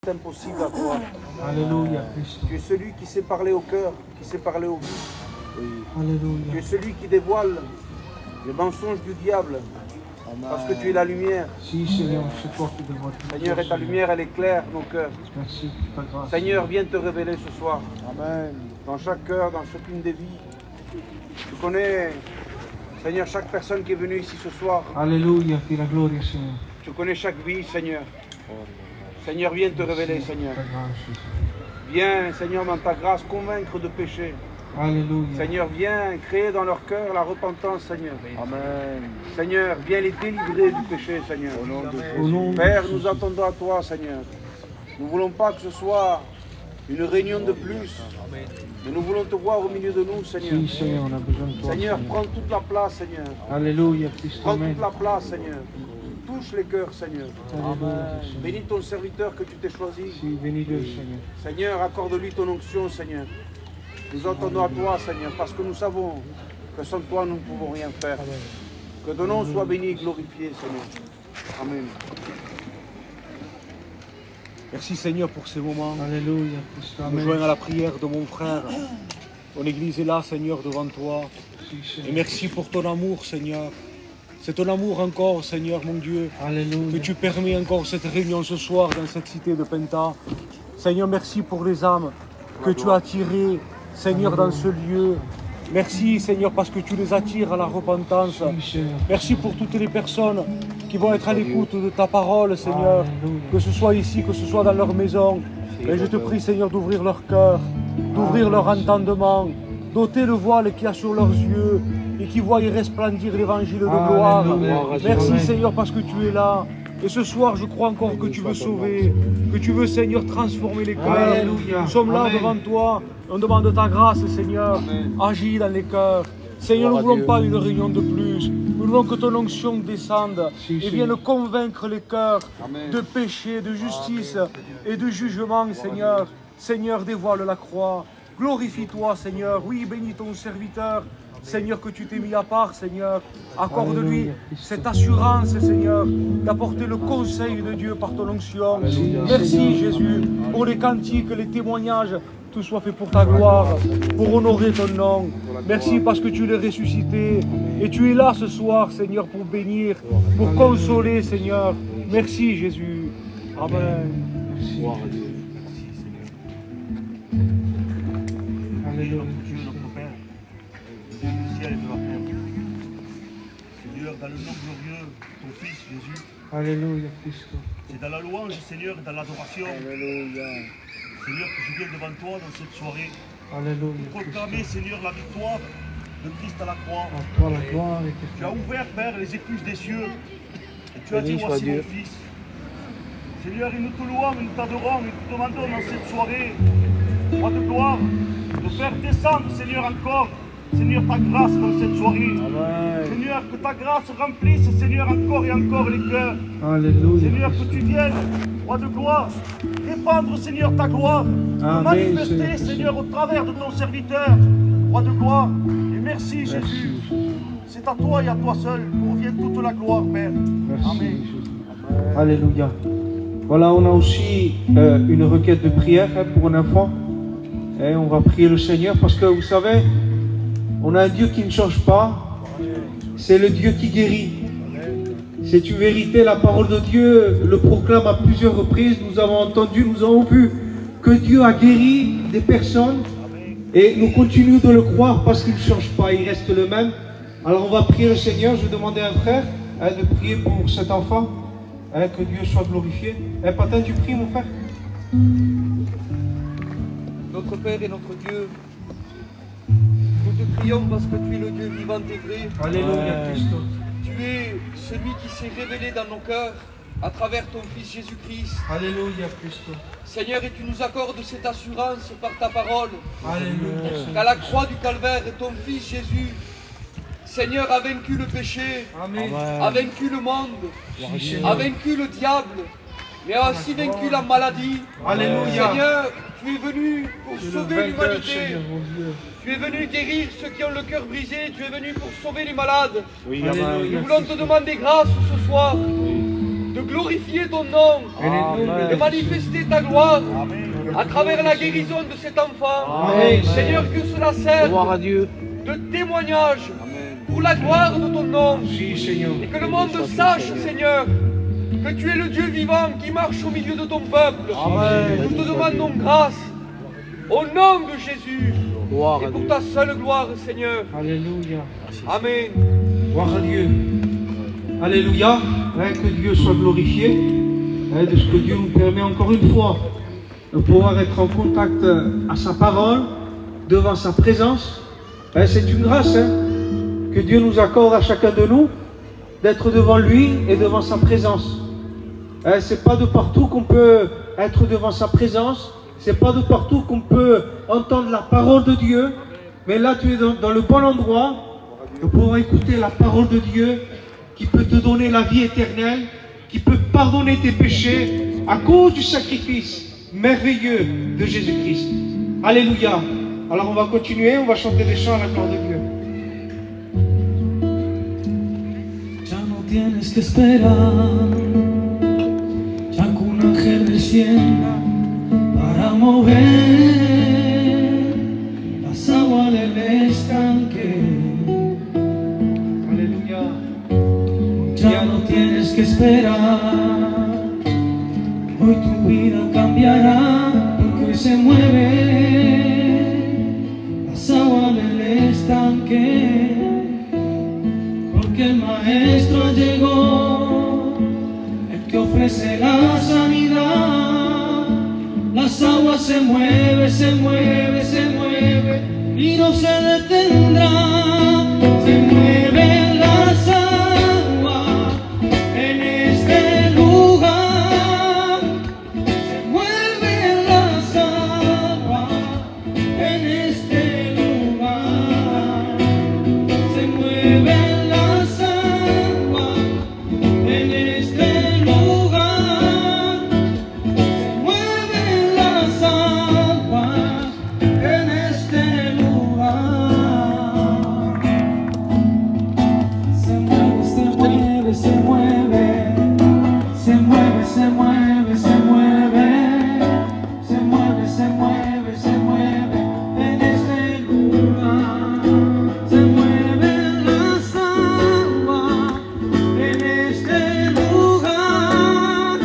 Impossible à toi. Alléluia, Tu es celui qui sait parler au cœur, qui sait parler au vie. oui. Alléluia. Tu es celui qui dévoile les mensonges du diable. Parce que tu es la lumière. Si, Seigneur, c'est toi qui dévoiles. Seigneur, et ta lumière, elle éclaire nos cœurs. Merci pour ta grâce. Seigneur, viens te révéler ce soir. Amen. Dans chaque cœur, dans chacune des vies. Tu connais, Seigneur, chaque personne qui est venue ici ce soir. Alléluia, que la gloria, Seigneur. Tu connais chaque vie, Seigneur. Seigneur, viens te révéler, Seigneur. Viens, Seigneur, dans ta grâce, convaincre de péché. Alléluia. Seigneur, viens créer dans leur cœur la repentance, Seigneur. Amen. Seigneur, viens les délivrer du péché, Seigneur. Au nom de Père, Jésus. nous attendons à toi, Seigneur. Nous ne voulons pas que ce soit une réunion de plus, mais nous voulons te voir au milieu de nous, Seigneur. Si, Seigneur, on a besoin de toi. Seigneur, prends toute la place, Seigneur. Alléluia, Christ. Prends Amen. toute la place, Seigneur. Touche les cœurs, Seigneur. Alléluia. Bénis ton serviteur que tu t'es choisi. Si, bénis le Seigneur. Seigneur, accorde-lui ton onction, Seigneur. Nous entendons à toi, Seigneur, parce que nous savons que sans toi, nous ne pouvons rien faire. Que ton nom soit béni et glorifié, Seigneur. Amen. Merci Seigneur pour ces moments. Alléluia, Christ. Je me Amen. joins à la prière de mon frère. Ton Église est là, Seigneur, devant toi. Si, Et Seigneur. merci pour ton amour, Seigneur. C'est ton amour encore, Seigneur, mon Dieu, que Alléluia. tu permets encore cette réunion ce soir dans cette cité de Penta. Seigneur, merci pour les âmes que tu as attirées, Seigneur, dans ce lieu. Merci, Seigneur, parce que tu les attires à la repentance. Si, Seigneur. Merci pour toutes les personnes qui vont être à l'écoute de ta parole, Seigneur. Que ce soit ici, que ce soit dans leur maison. Et je te prie, Seigneur, d'ouvrir leur cœur, d'ouvrir leur entendement, d'ôter le voile qu'il y a sur leurs yeux et qui voient resplendir l'évangile de gloire. Alléluia. Merci, Amen. Seigneur, parce que tu es là. Et ce soir, je crois encore que tu veux sauver, que tu veux, Seigneur, transformer les cœurs. Alléluia. Nous sommes là Amen. devant toi. On demande ta grâce, Seigneur. Agis dans les cœurs. Seigneur, nous ne voulons pas une réunion de plus. Nous voulons que ton onction descende Si, et Seigneur. vienne convaincre les cœurs de péché, de justice et de jugement, Seigneur. Seigneur, dévoile la croix. Glorifie-toi, Seigneur. Oui, bénis ton serviteur. Seigneur, que tu t'es mis à part, Seigneur. Accorde-lui Alléluia. cette assurance, Seigneur, d'apporter le conseil de Dieu par ton onction. Alléluia. Merci, Jésus, pour les cantiques, les témoignages. Tout soit fait pour ta gloire, pour honorer ton nom. Merci parce que tu l'es ressuscité. Et tu es là ce soir, Seigneur, pour bénir, pour consoler, Seigneur. Merci, Jésus. Amen. Alléluia. Dieu notre Père, Dieu du ciel et de la terre. Seigneur, dans le nom glorieux de ton Fils Jésus, Alléluia, Christ. c'est dans la louange, Seigneur, et dans l'adoration, Alléluia. Seigneur, que je viens devant toi dans cette soirée. Alléluia. Proclamer, Seigneur, la victoire de Christ à la croix. À toi la gloire et Tu as ouvert, Père, les écluses des cieux. Et tu as Béni dit, soit voici Dieu. mon Fils. Seigneur, et nous te louons, et nous t'adorons, et nous te demandons dans cette soirée, roi de gloire, de faire descendre, Seigneur, encore, Seigneur, ta grâce dans cette soirée. Seigneur, que ta grâce remplisse, Seigneur, encore et encore les cœurs. Alléluia. Seigneur, que tu viennes, roi de gloire, répandre, Seigneur, ta gloire, te Amen, manifester, Seigneur. Seigneur, au travers de ton serviteur, roi de gloire. Et merci, Jésus. C'est à toi et à toi seul que revient toute la gloire, Père. Merci, Amen. Jésus. Alléluia. Voilà, on a aussi une requête de prière pour un enfant. Et on va prier le Seigneur parce que vous savez, on a un Dieu qui ne change pas. C'est le Dieu qui guérit. C'est une vérité, la parole de Dieu le proclame à plusieurs reprises. Nous avons entendu, nous avons vu que Dieu a guéri des personnes. Et nous continuons de le croire parce qu'il ne change pas, il reste le même. Alors on va prier le Seigneur. Je vais demander à un frère de prier pour cet enfant. Que Dieu soit glorifié. Patin, tu pries, mon frère? Notre Père et notre Dieu, nous te prions parce que tu es le Dieu vivant et vrai. Alléluia, Christ. Tu es celui qui s'est révélé dans nos cœurs à travers ton Fils Jésus-Christ. Alléluia, Christ. Seigneur, et tu nous accordes cette assurance par ta parole Alléluia. qu'à la croix du calvaire, ton Fils Jésus, Seigneur, a vaincu le péché, Amen. a vaincu le monde, a vaincu le diable, mais a aussi vaincu la maladie. Alléluia. Seigneur, tu es venu pour Tu es le sauver vainqueur, l'humanité. Seigneur, mon Dieu. Tu es venu guérir ceux qui ont le cœur brisé. Tu es venu pour sauver les malades. Alléluia. Nous voulons te demander grâce ce soir de glorifier ton nom, de manifester ta gloire à travers la guérison de cet enfant. Amen. Seigneur, que cela serve Gloire à Dieu. de témoignage pour la gloire de ton nom. Oui, Seigneur. Et que le monde sache, Seigneur, que tu es le Dieu vivant qui marche au milieu de ton peuple. Nous te demandons grâce au nom de Jésus et pour ta seule gloire, Seigneur. Alléluia. Amen. Gloire à Dieu. Alléluia. Que Dieu soit glorifié de ce que Dieu nous permet encore une fois de pouvoir être en contact à sa parole, devant sa présence. C'est une grâce que Dieu nous accorde à chacun de nous d'être devant lui et devant sa présence. C'est pas de partout qu'on peut être devant sa présence. C'est pas de partout qu'on peut entendre la parole de Dieu. Mais là, tu es dans le bon endroit pour pouvoir écouter la parole de Dieu qui peut te donner la vie éternelle, qui peut pardonner tes péchés à cause du sacrifice merveilleux de Jésus-Christ. Alléluia. Alors on va continuer, on va chanter des chants à la gloire de Dieu. Ya no tienes que esperar, ya que un ángel descienda para mover las aguas del estanque. Alléluia. Ya no tienes que esperar, hoy tu vida cambiará porque hoy se mueve las aguas del estanque, porque el maestro llegó, el que ofrece la sanidad. Las aguas se mueve, se mueve, se mueve y no se detendrá. Se mueven las aguas en este lugar. Se mueven las aguas en este lugar. Se mueven las aguas en este lugar. Se mueven las aguas en este lugar. Se mueve, se mueve, se mueve. Se mueve, se mueve, se mueve. Se mueve, se mueve, se mueve en este lugar. Se mueven las aguas en este lugar.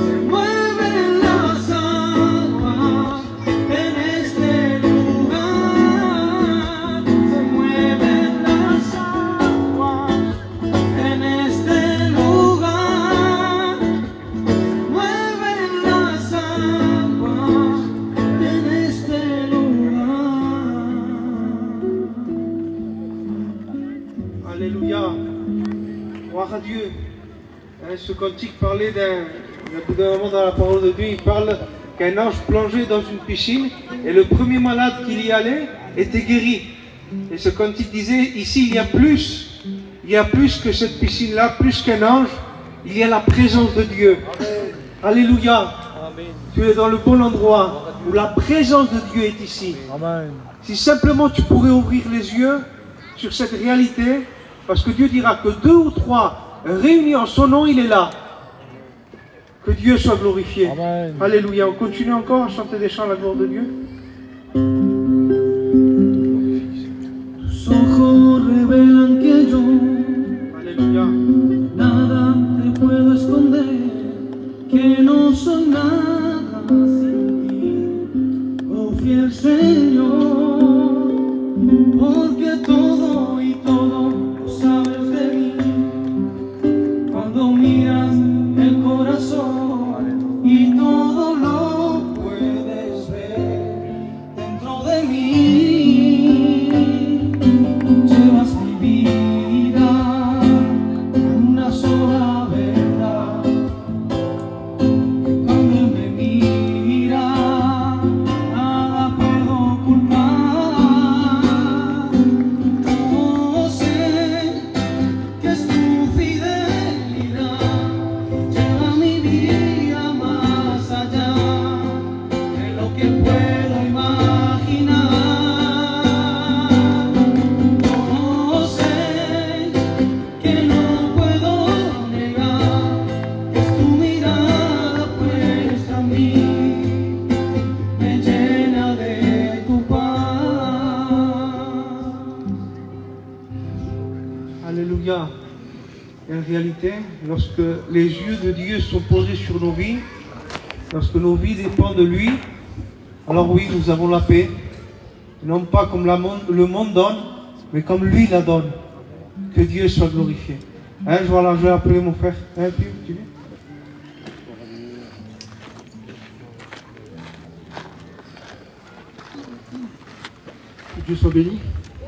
Se mueven las aguas en este lugar. Se mueven las aguas en este lugar. Se mueven las aguas en este lugar. Alléluia. Gloire à Dieu. Ce cantique parlait d'un bout d'un moment dans la parole de Dieu. Il parle qu'un ange plongeait dans une piscine et le premier malade qui y allait était guéri. Et ce cantique disait, ici il y a plus que cette piscine-là, plus qu'un ange, il y a la présence de Dieu. Alléluia. Tu es dans le bon endroit où la présence de Dieu est ici. Amen. Si simplement tu pourrais ouvrir les yeux sur cette réalité, parce que Dieu dira que 2 ou 3 réunis en son nom, il est là. Que Dieu soit glorifié. Amen. Alléluia. On continue encore à chanter des chants à la gloire de Dieu. Tus ojos revelan que yo Alléluia. nada te puedo esconder, que no soy nada sin ti, oh fiel Señor, porque todo y todo lo sabes de mí. Cuando miras el corazón y todo lo puedes ver dentro de mí, llevas mi vida a una sola verdad, que cuando me mira nada puedo ocultar. une réalité. Lorsque les yeux de Dieu sont posés sur nos vies, lorsque nos vies dépendent de lui, alors oui, nous avons la paix. Non pas comme le monde donne, mais comme lui la donne. Que Dieu soit glorifié. Hein, voilà, je vais appeler mon frère. Hein, tu viens? Que Dieu soit béni.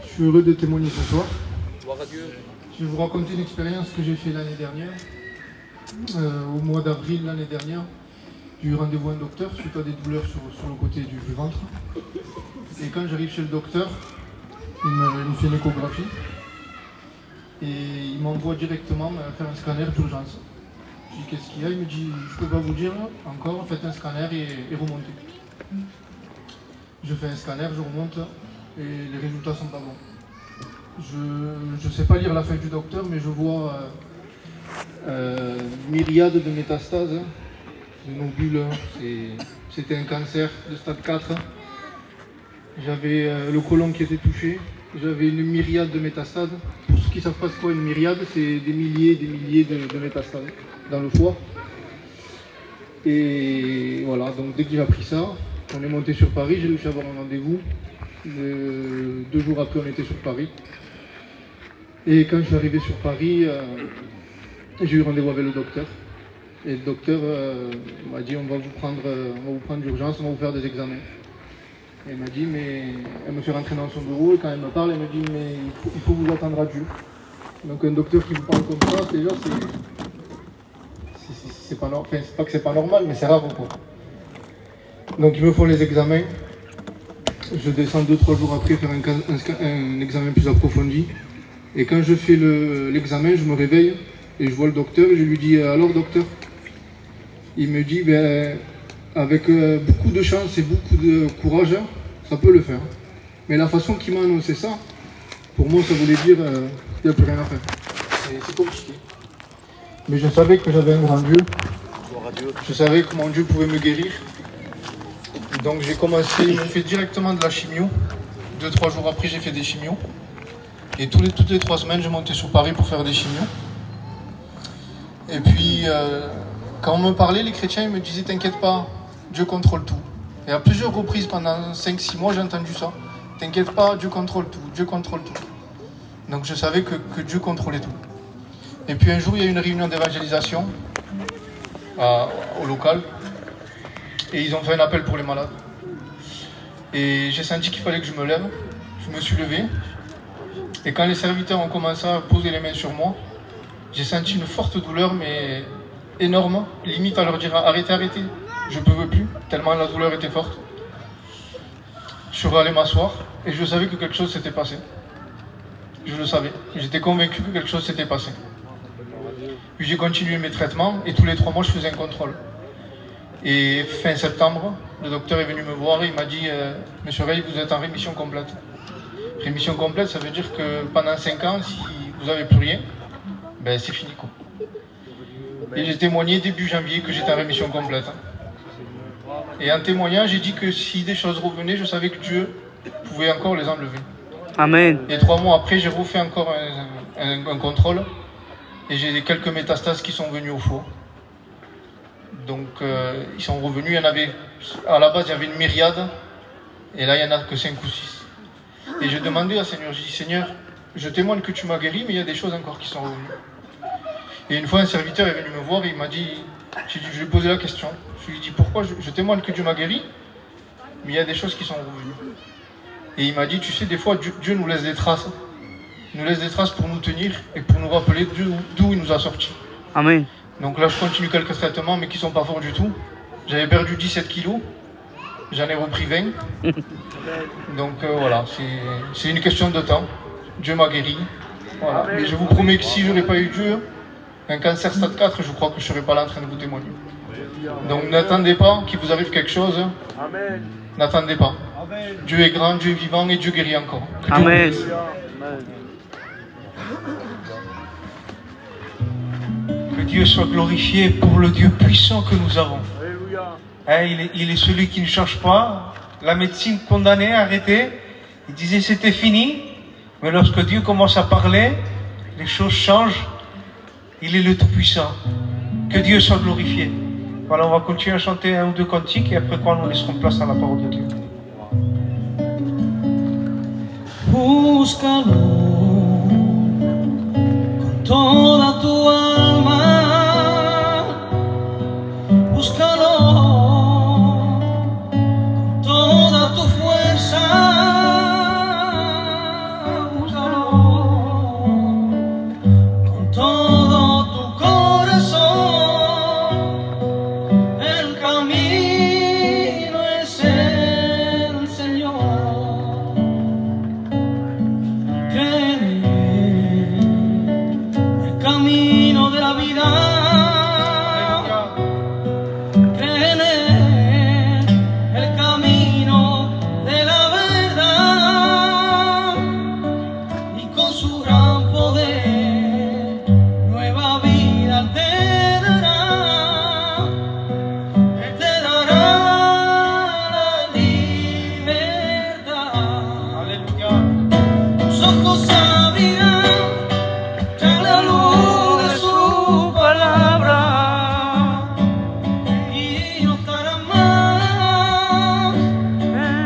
Je suis heureux de témoigner ce soir. Gloire à Dieu. Je vais vous raconter une expérience que j'ai faite l'année dernière, au mois d'avril l'année dernière. J'ai eu rendez-vous à un docteur suite à des douleurs sur le côté du ventre. Et quand j'arrive chez le docteur, il me fait une échographie et il m'envoie directement faire un scanner d'urgence. Je dis qu'est-ce qu'il y a? Il me dit je peux pas vous dire encore, faites un scanner et remontez. Je fais un scanner, je remonte et les résultats sont pas bons. Je ne sais pas lire la feuille du docteur, mais je vois myriade de métastases, de nodules. C'était un cancer de stade 4. J'avais le côlon qui était touché. J'avais une myriade de métastases. Pour ceux qui ne savent pas ce qu'est une myriade, c'est des milliers de métastases dans le foie. Et voilà, donc dès que j'ai appris ça, on est monté sur Paris, j'ai réussi à avoir un rendez-vous. 2 jours après, on était sur Paris. Et quand je suis arrivé sur Paris, j'ai eu rendez-vous avec le docteur. Et le docteur m'a dit on va vous prendre d'urgence, on va vous faire des examens. Et elle m'a dit, mais elle me fait rentrer dans son bureau et quand elle me parle, elle me dit mais il faut vous attendre à Dieu. Donc un docteur qui vous parle comme ça, déjà c'est pas normal, enfin, c'est pas que c'est pas normal, mais c'est rare quoi. Donc ils me font les examens. Je descends 2-3 jours après faire un examen plus approfondi. Et quand je fais l'examen, je me réveille et je vois le docteur et je lui dis alors docteur. Il me dit ben, avec beaucoup de chance et beaucoup de courage, ça peut le faire. Mais la façon qu'il m'a annoncé ça, pour moi ça voulait dire qu'il n'y a plus rien à faire. C'est compliqué. Mais je savais que j'avais un grand Dieu. Je savais que mon Dieu pouvait me guérir. Donc j'ai commencé, ils m'ont fait directement de la chimio. 2-3 jours après j'ai fait des chimios. Et toutes les 3 semaines je montais sur Paris pour faire des chimios. Et puis quand on me parlait, les chrétiens ils me disaient t'inquiète pas, Dieu contrôle tout. Et à plusieurs reprises pendant 5-6 mois j'ai entendu ça. T'inquiète pas, Dieu contrôle tout, Dieu contrôle tout. Donc je savais que Dieu contrôlait tout. Et puis un jour il y a eu une réunion d'évangélisation au local. Et ils ont fait un appel pour les malades. Et j'ai senti qu'il fallait que je me lève. Je me suis levé. Et quand les serviteurs ont commencé à poser les mains sur moi, j'ai senti une forte douleur, mais énorme. Limite à leur dire arrêtez, arrêtez. Je ne peux plus, tellement la douleur était forte. Je suis allé m'asseoir et je savais que quelque chose s'était passé. Je le savais. J'étais convaincu que quelque chose s'était passé. Puis j'ai continué mes traitements et tous les 3 mois je faisais un contrôle. Et fin septembre, le docteur est venu me voir et il m'a dit « Monsieur Rey, vous êtes en rémission complète ». Rémission complète, ça veut dire que pendant 5 ans, si vous n'avez plus rien, ben c'est fini quoi. Et j'ai témoigné début janvier que j'étais en rémission complète. Et en témoignant, j'ai dit que si des choses revenaient, je savais que Dieu pouvait encore les enlever. Amen. Et 3 mois après, j'ai refait encore un contrôle et j'ai quelques métastases qui sont venues au foie. Donc ils sont revenus, il y en avait, à la base il y avait une myriade, et là il n'y en a que 5 ou 6. Et j'ai demandé à Seigneur, j'ai dit Seigneur, je témoigne que tu m'as guéri, mais il y a des choses encore qui sont revenues. Et une fois un serviteur est venu me voir et il m'a dit, je lui ai posé la question, je lui ai dit pourquoi je témoigne que Dieu m'a guéri, mais il y a des choses qui sont revenues. Et il m'a dit, tu sais, des fois Dieu nous laisse des traces, pour nous tenir et pour nous rappeler d'où il nous a sortis. Amen. Donc là, je continue quelques traitements, mais qui ne sont pas forts du tout. J'avais perdu 17 kilos, j'en ai repris 20. Donc voilà, c'est une question de temps. Dieu m'a guéri. Voilà. Mais je vous promets que si je n'aurais pas eu Dieu, un cancer stade 4, je crois que je ne serais pas là en train de vous témoigner. Donc n'attendez pas qu'il vous arrive quelque chose. N'attendez pas. Dieu est grand, Dieu est vivant et Dieu guérit encore. Amen. Que Dieu soit glorifié pour le Dieu puissant que nous avons. Il est celui qui ne change pas. La médecine condamnée, arrêtée. Il disait c'était fini. Mais lorsque Dieu commence à parler, les choses changent. Il est le Tout-Puissant. Que Dieu soit glorifié. Voilà, on va continuer à chanter un ou deux cantiques et après quoi nous laisserons place à la parole de Dieu. Búscalo con toda tu alma, búscalo con toda tu fuerza, búscalo con todo tu corazón. El camino es el Señor. El camino de la vida, cree en él, el camino de la verdad, y con su gran poder nueva vida te dará, él te dará la libertad. Aleluya. Tus ojos abrirán ya la luz de su palabra y no estarán más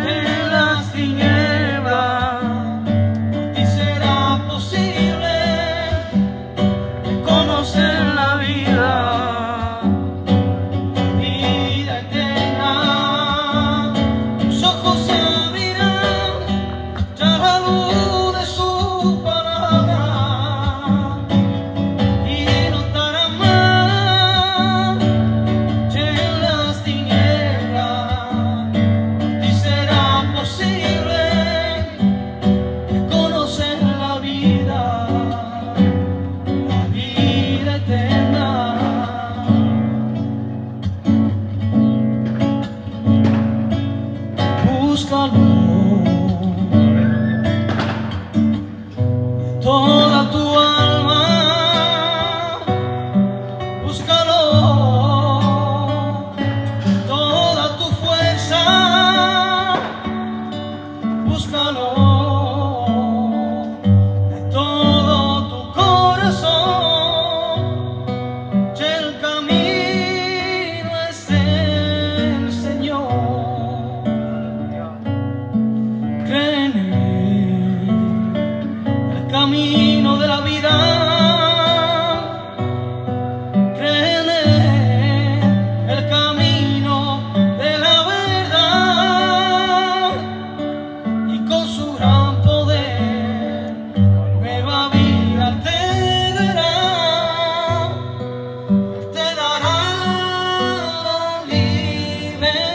en las tinieblas. Y será posible conocer la vida eterna. Tus ojos se abrirán ya la luz de su palabra y no estarán más en las tinieblas. Y será posible conocer la vida eterna. Búscalo toda tu alma, búscalo toda tu fuerza, búscalo de todo tu corazón. El camino es el Señor. Cree en él, el camino de la vida, cree en él, el camino de la verdad, y con su gran poder nueva vida te dará la libertad.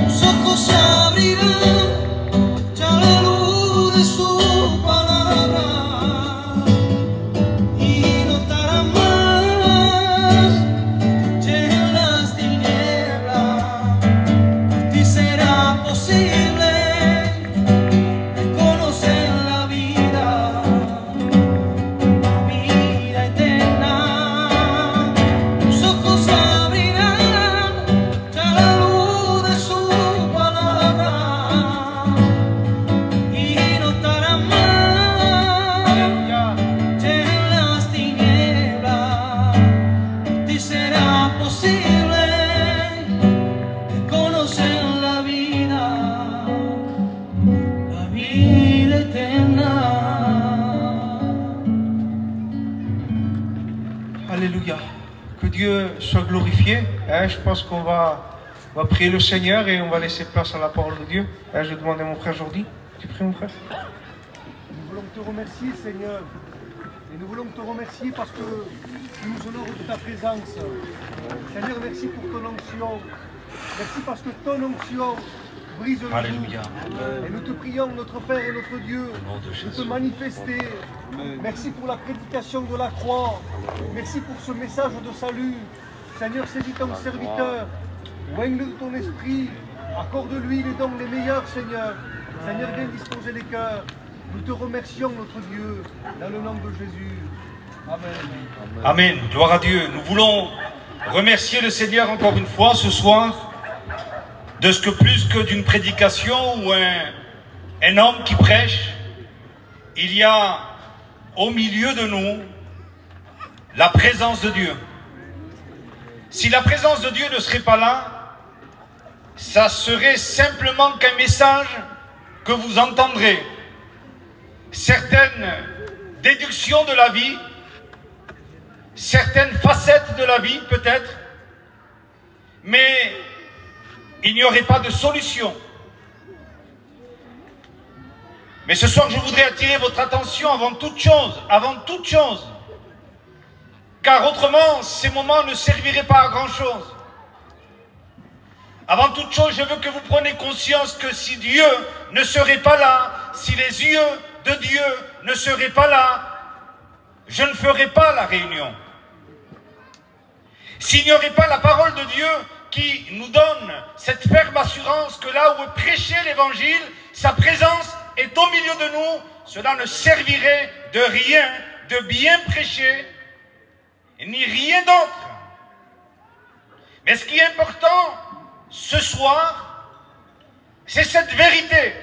Tus ojos se abrirán ya la luz de su palabra y no estarán más en las tinieblas. Y será posible conocer la vida eterna. Tus ojos se abrirán ya la luz de su palabra y no estarán más en las tinieblas. Y será posible conocer la vida eterna. Alléluia. Que Dieu soit glorifié. Je pense qu'on va prier le Seigneur et on va laisser place à la parole de Dieu. Je vais demander à mon frère Jordi. Tu pries, mon frère? Nous voulons te remercier, Seigneur. Et nous voulons te remercier parce que tu nous honores de ta présence. Seigneur, merci pour ton onction. Merci parce que ton onction brise le Alléluia. joug. Et nous te prions, notre Père et notre Dieu, de te manifester. Merci pour la prédication de la croix. Merci pour ce message de salut. Seigneur, saisis ton serviteur. Oigne-le de ton esprit. Accorde-lui les dons les meilleurs, Seigneur. Seigneur, viens disposer les cœurs. Nous te remercions, notre Dieu, dans le nom de Jésus. Amen. Amen. Gloire à Dieu. Nous voulons remercier le Seigneur encore une fois ce soir de ce que plus que d'une prédication ou un homme qui prêche, il y a au milieu de nous la présence de Dieu. Si la présence de Dieu ne serait pas là, ça serait simplement qu'un message que vous entendrez. Certaines déductions de la vie, certaines facettes de la vie peut-être, mais il n'y aurait pas de solution. Mais ce soir, je voudrais attirer votre attention avant toute chose, car autrement, ces moments ne serviraient pas à grand-chose. Avant toute chose, je veux que vous preniez conscience que si Dieu ne serait pas là, si les yeux de Dieu ne seraient pas là, je ne ferais pas la réunion. S'il n'y aurait pas la parole de Dieu qui nous donne cette ferme assurance que là où est prêché l'évangile, sa présence est au milieu de nous, cela ne servirait de rien de bien prêcher, ni rien d'autre. Mais ce qui est important ce soir, c'est cette vérité,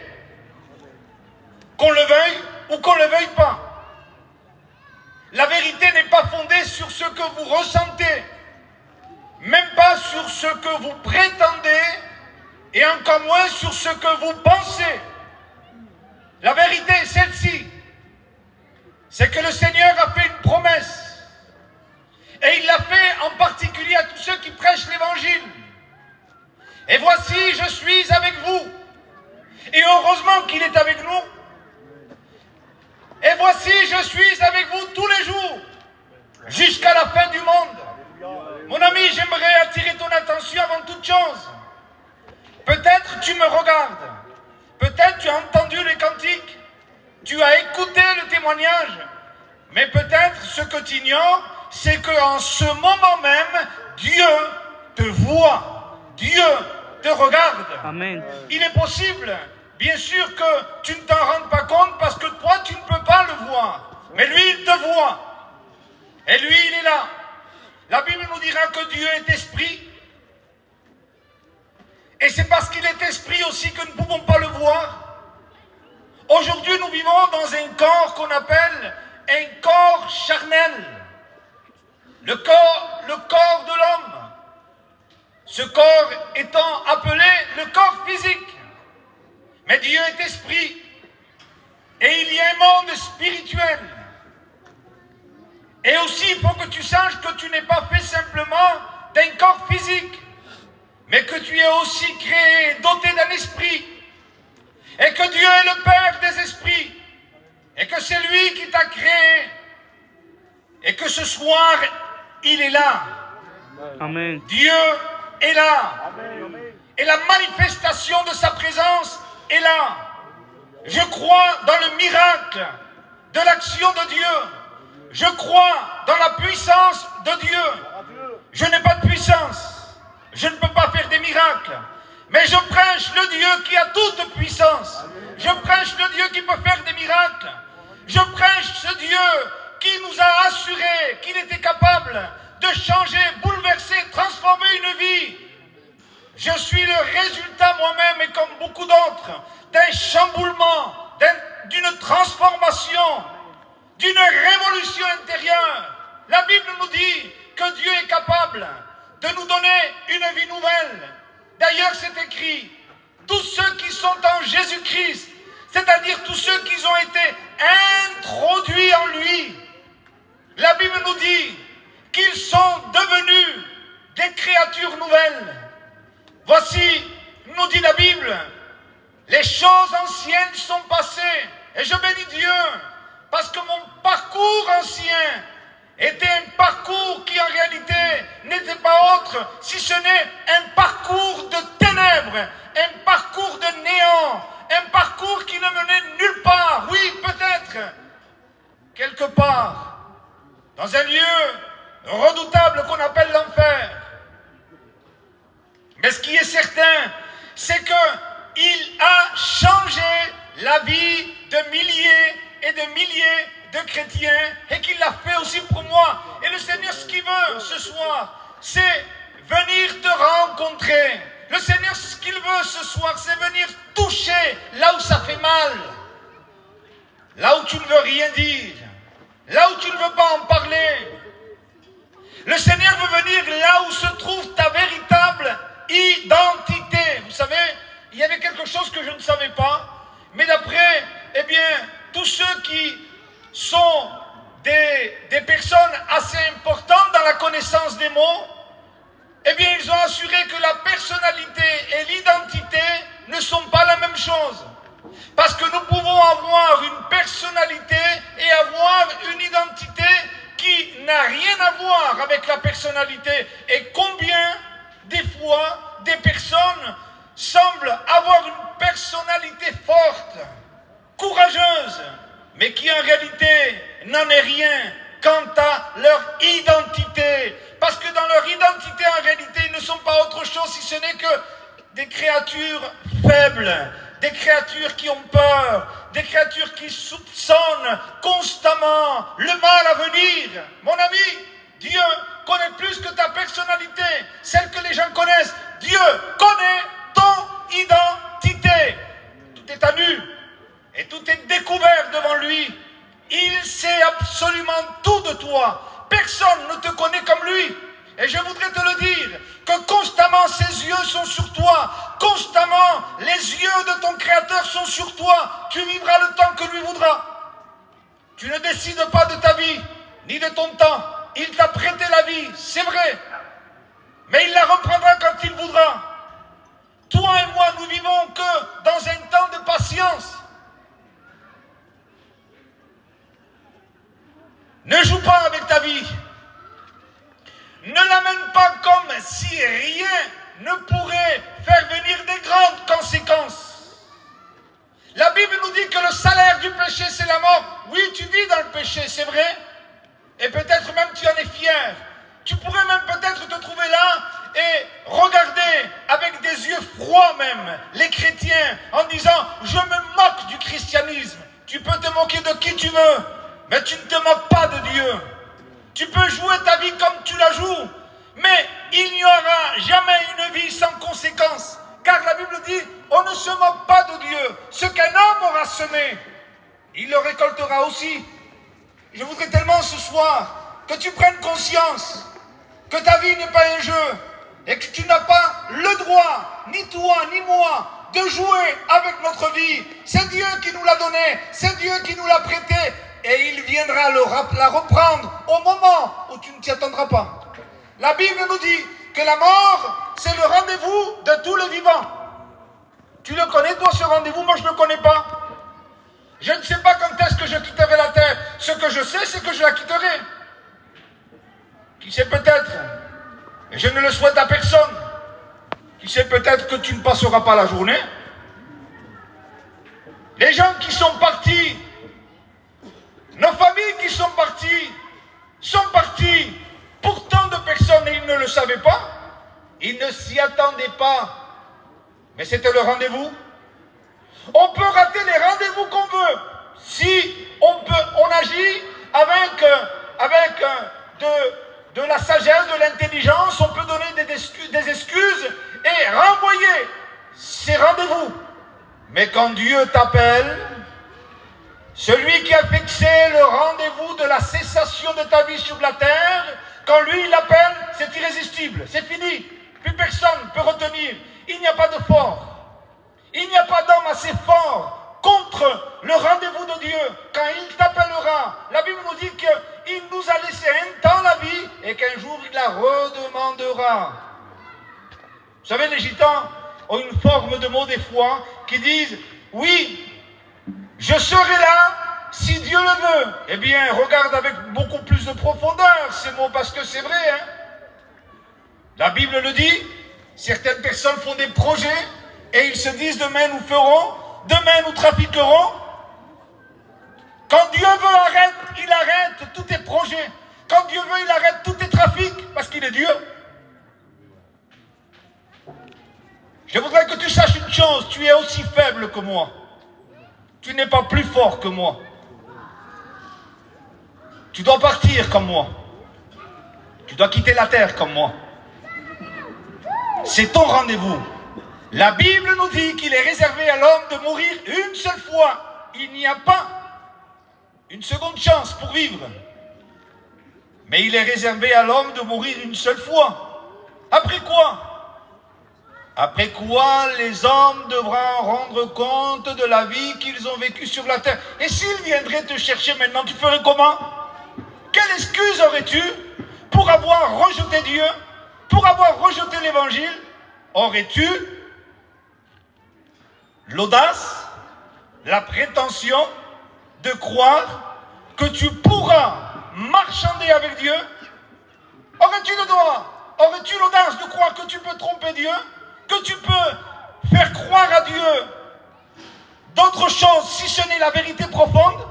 qu'on le veuille ou qu'on ne le veuille pas. La vérité n'est pas fondée sur ce que vous ressentez, même pas sur ce que vous prétendez, et encore moins sur ce que vous pensez. La vérité est celle-ci, c'est que le Seigneur a fait une promesse, et il l'a fait en particulier à tous ceux qui prêchent l'évangile. Et voici, je suis avec vous, et heureusement qu'il est avec nous. Et voici, je suis avec vous tous les jours, jusqu'à la fin du monde. Mon ami, j'aimerais attirer ton attention avant toute chose. Peut-être tu me regardes, peut-être tu as entendu les cantiques, tu as écouté le témoignage, mais peut-être ce que tu ignores, c'est qu'en ce moment même, Dieu te voit, Dieu te regarde. Amen. Il est possible, bien sûr, que tu ne t'en rendes pas compte parce que toi, tu ne peux pas le voir. Mais lui, il te voit. Et lui, il est là. La Bible nous dira que Dieu est esprit. Et c'est parce qu'il est esprit aussi que nous ne pouvons pas le voir. Aujourd'hui, nous vivons dans un corps qu'on appelle un corps charnel. Le corps de l'homme. Ce corps étant appelé le corps physique. Mais Dieu est esprit. Et il y a un monde spirituel. Et aussi, il faut que tu saches que tu n'es pas fait simplement d'un corps physique, mais que tu es aussi créé, doté d'un esprit. Et que Dieu est le Père des esprits. Et que c'est lui qui t'a créé. Et que ce soir, il est là. Amen. Dieu est là. Et la manifestation de sa présence est là. Je crois dans le miracle de l'action de Dieu. Je crois dans la puissance de Dieu. Je n'ai pas de puissance. Je ne peux pas faire des miracles. Mais je prêche le Dieu qui a toute puissance. Je prêche le Dieu qui peut faire des miracles. Je prêche ce Dieu qui nous a assuré qu'il était capable de changer, bouleverser, transformer une vie. Je suis le résultat moi-même, et comme beaucoup d'autres, d'un chamboulement, d'une transformation, d'une révolution intérieure. La Bible nous dit que Dieu est capable de nous donner une vie nouvelle. D'ailleurs, c'est écrit, tous ceux qui sont en Jésus-Christ, c'est-à-dire tous ceux qui ont été introduits en lui, la Bible nous dit qu'ils sont devenus des créatures nouvelles. Voici, nous dit la Bible, les choses anciennes sont passées. Et je bénis Dieu, parce que mon parcours ancien était un parcours qui en réalité n'était pas autre, si ce n'est un parcours de ténèbres, un parcours de néant, un parcours qui ne menait nulle part. Oui, peut-être, quelque part, dans un lieu redoutable qu'on appelle l'enfer. Mais ce qui est certain, c'est qu'il a changé la vie de milliers et de milliers de chrétiens, et qu'il l'a fait aussi pour moi. Et le Seigneur, ce qu'il veut ce soir, c'est venir te rencontrer. Le Seigneur, ce qu'il veut ce soir, c'est venir toucher là où ça fait mal, là où tu ne veux rien dire, là où tu ne veux pas en parler. Le Seigneur veut venir là où se trouve ta véritable identité. Vous savez, il y avait quelque chose que je ne savais pas, mais d'après, eh bien, tous ceux qui sont des personnes assez importantes dans la connaissance des mots, eh bien, ils ont assuré que la personnalité et l'identité ne sont pas la même chose. Parce que nous pouvons avoir une personnalité et avoir une identité qui n'a rien à voir avec la personnalité. Et combien, des fois, des personnes semblent avoir une personnalité forte, courageuse, mais qui en réalité n'en est rien quant à leur identité. Parce que dans leur identité, en réalité, ils ne sont pas autre chose si ce n'est que des créatures faibles, des créatures qui ont peur, des créatures qui soupçonnent constamment le mal à venir. Mon ami, Dieu connaît plus que ta personnalité, celle que les gens connaissent. Dieu connaît ton identité. Tout est à nu et tout est découvert devant lui. Il sait absolument tout de toi. Personne ne te connaît comme lui. Et je voudrais te le dire, que constamment ses yeux sont sur toi, constamment les yeux de ton Créateur sont sur toi. Tu vivras le temps que lui voudra. Tu ne décides pas de ta vie, ni de ton temps. Il t'a prêté la vie, c'est vrai. Mais il la reprendra quand il voudra. Toi et moi, nous vivons que dans un temps de patience. Ne joue pas avec ta vie. Ne l'amène pas comme si rien ne pourrait faire venir des grandes conséquences. La Bible nous dit que le salaire du péché, c'est la mort. Oui, tu vis dans le péché, c'est vrai. Et peut-être même tu en es fier. Tu pourrais même peut-être te trouver là et regarder avec des yeux froids même les chrétiens en disant « Je me moque du christianisme ». Tu peux te moquer de qui tu veux, mais tu ne te moques pas de Dieu. Tu peux jouer ta vie comme tu la joues, mais il n'y aura jamais une vie sans conséquence. Car la Bible dit, on ne se moque pas de Dieu. Ce qu'un homme aura semé, il le récoltera aussi. Je voudrais tellement ce soir que tu prennes conscience que ta vie n'est pas un jeu et que tu n'as pas le droit, ni toi, ni moi, de jouer avec notre vie. C'est Dieu qui nous l'a donné, c'est Dieu qui nous l'a prêté. Et il viendra la reprendre au moment où tu ne t'y attendras pas. La Bible nous dit que la mort, c'est le rendez-vous de tous les vivants. Tu le connais, toi, ce rendez-vous? Moi, je ne le connais pas. Je ne sais pas quand est-ce que je quitterai la terre. Ce que je sais, c'est que je la quitterai. Qui sait peut-être, et je ne le souhaite à personne, qui sait peut-être que tu ne passeras pas la journée. Les gens qui sont partis, nos familles qui sont parties pour tant de personnes et ils ne le savaient pas. Ils ne s'y attendaient pas. Mais c'était le rendez-vous. On peut rater les rendez-vous qu'on veut. Si on agit avec de la sagesse, de l'intelligence, on peut donner des excuses et renvoyer ces rendez-vous. Mais quand Dieu t'appelle, celui qui a fixé le rendez-vous de la cessation de ta vie sur la terre, quand lui il l'appelle, c'est irrésistible, c'est fini. Plus personne ne peut retenir. Il n'y a pas de fort. Il n'y a pas d'homme assez fort contre le rendez-vous de Dieu. Quand il t'appellera, la Bible nous dit qu'il nous a laissé un temps la vie et qu'un jour il la redemandera. Vous savez, les gitans ont une forme de mots des fois qui disent « Oui, je serai là si Dieu le veut ». Eh bien, regarde avec beaucoup plus de profondeur ces mots, parce que c'est vrai. Hein? La Bible le dit, certaines personnes font des projets et ils se disent « Demain nous ferons, demain nous trafiquerons ». Quand Dieu veut, il arrête tous tes projets. Quand Dieu veut, il arrête tous tes trafics, parce qu'il est Dieu. Je voudrais que tu saches une chose, tu es aussi faible que moi. Tu n'es pas plus fort que moi. Tu dois partir comme moi. Tu dois quitter la terre comme moi. C'est ton rendez-vous. La Bible nous dit qu'il est réservé à l'homme de mourir une seule fois. Il n'y a pas une seconde chance pour vivre. Mais il est réservé à l'homme de mourir une seule fois. Après quoi? Après quoi, les hommes devront rendre compte de la vie qu'ils ont vécue sur la terre. Et s'ils viendraient te chercher maintenant, tu ferais comment? Quelle excuse aurais-tu pour avoir rejeté Dieu, pour avoir rejeté l'évangile? Aurais-tu l'audace, la prétention de croire que tu pourras marchander avec Dieu? Aurais-tu le droit, aurais-tu l'audace de croire que tu peux tromper Dieu, que tu peux faire croire à Dieu d'autre chose si ce n'est la vérité profonde?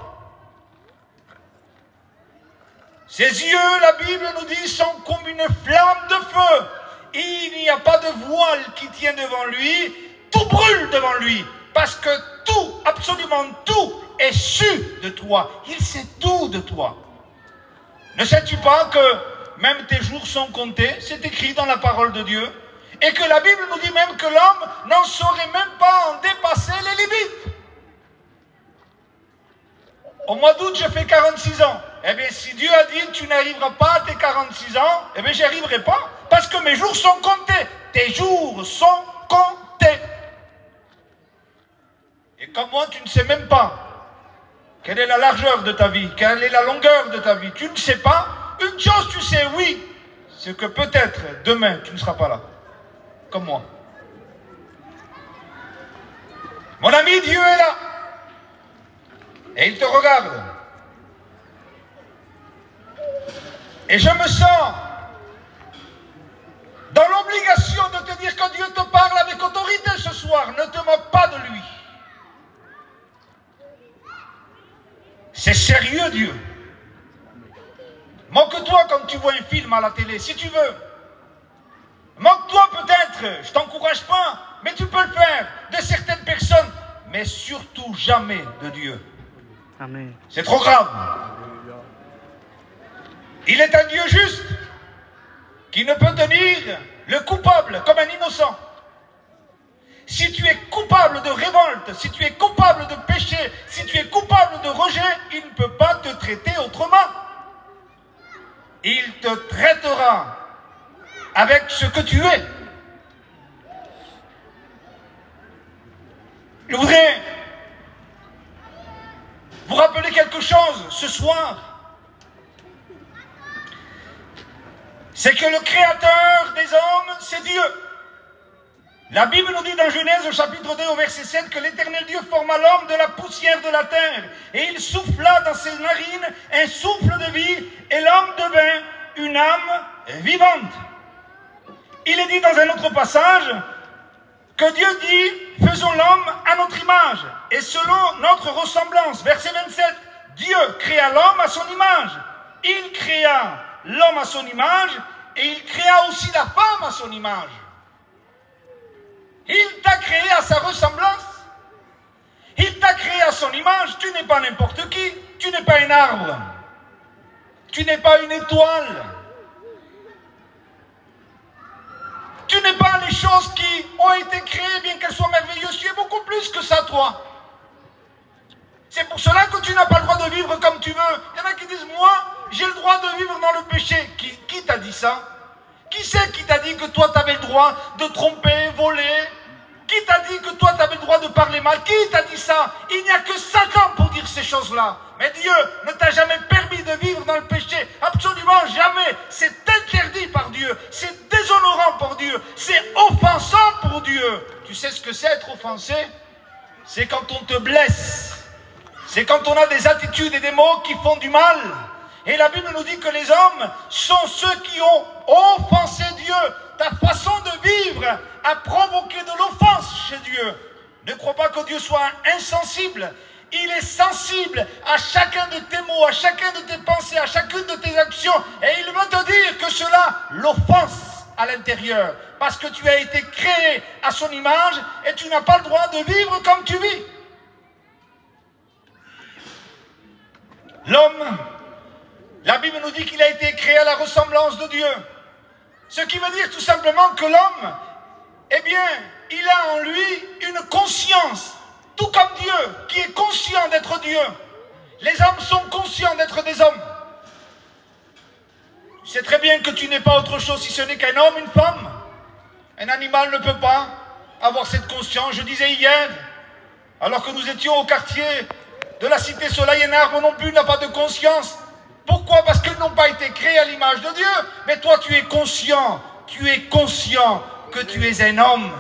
Ses yeux, la Bible nous dit, sont comme une flamme de feu. Il n'y a pas de voile qui tient devant lui, tout brûle devant lui, parce que tout, absolument tout, est su de toi. Il sait tout de toi. Ne sais-tu pas que même tes jours sont comptés? C'est écrit dans la parole de Dieu. Et que la Bible nous dit même que l'homme n'en saurait même pas en dépasser les limites. Au mois d'août, je fais 46 ans. Eh bien, si Dieu a dit tu n'arriveras pas à tes 46 ans, eh bien, j'y arriverai pas. Parce que mes jours sont comptés. Tes jours sont comptés. Et comme moi, tu ne sais même pas quelle est la largeur de ta vie, quelle est la longueur de ta vie. Tu ne sais pas. Une chose, tu sais, oui, c'est que peut-être demain, tu ne seras pas là. Comme moi. Mon ami, Dieu est là. Et il te regarde. Et je me sens dans l'obligation de te dire que Dieu te parle avec autorité ce soir. Ne te moque pas de lui. C'est sérieux, Dieu. Moque-toi quand tu vois un film à la télé, si tu veux. Moque-toi peut-être, je t'encourage pas, mais tu peux le faire de certaines personnes, mais surtout jamais de Dieu. Amen. C'est trop grave. Il est un Dieu juste qui ne peut tenir le coupable comme un innocent. Si tu es coupable de révolte, si tu es coupable de péché, si tu es coupable de rejet, il ne peut pas te traiter autrement. Il te traitera avec ce que tu es. Je voudrais vous rappeler quelque chose ce soir. C'est que le Créateur des hommes, c'est Dieu. La Bible nous dit dans Genèse au chapitre 2 au verset 7 que l'Éternel Dieu forma l'homme de la poussière de la terre et il souffla dans ses narines un souffle de vie et l'homme devint une âme vivante. Il est dit dans un autre passage que Dieu dit, faisons l'homme à notre image et selon notre ressemblance. Verset 27, Dieu créa l'homme à son image. Il créa l'homme à son image et il créa aussi la femme à son image. Il t'a créé à sa ressemblance. Il t'a créé à son image. Tu n'es pas n'importe qui. Tu n'es pas un arbre. Tu n'es pas une étoile. Tu n'es pas les choses qui ont été créées, bien qu'elles soient merveilleuses. Tu es beaucoup plus que ça, toi. C'est pour cela que tu n'as pas le droit de vivre comme tu veux. Il y en a qui disent, moi, j'ai le droit de vivre dans le péché. Qui t'a dit ça? Qui c'est qui t'a dit que toi, tu avais le droit de tromper, voler? Qui t'a dit que toi, tu avais le droit de parler mal? Qui t'a dit ça? Il n'y a que Satan pour dire ces choses-là. Mais Dieu ne t'a jamais permis de vivre dans le péché. Absolument jamais. C'est interdit par Dieu. C'est déshonorant pour Dieu. C'est offensant pour Dieu. Tu sais ce que c'est être offensé? C'est quand on te blesse. C'est quand on a des attitudes et des mots qui font du mal. Et la Bible nous dit que les hommes sont ceux qui ont offensé Dieu. Ta façon de vivre a provoqué de l'offense chez Dieu. Ne crois pas que Dieu soit insensible. Il est sensible à chacun de tes mots, à chacun de tes pensées, à chacune de tes actions. Et il veut te dire que cela l'offense à l'intérieur. Parce que tu as été créé à son image et tu n'as pas le droit de vivre comme tu vis. L'homme, la Bible nous dit qu'il a été créé à la ressemblance de Dieu. Ce qui veut dire tout simplement que l'homme, eh bien, il a en lui une conscience, tout comme Dieu, qui est conscient d'être Dieu. Les hommes sont conscients d'être des hommes. Tu sais très bien que tu n'es pas autre chose si ce n'est qu'un homme, une femme. Un animal ne peut pas avoir cette conscience. Je disais hier, alors que nous étions au quartier de la cité Soleil, un arbre non plus n'a pas de conscience. Pourquoi? Parce qu'ils n'ont pas été créés à l'image de Dieu. Mais toi, tu es conscient que tu es un homme.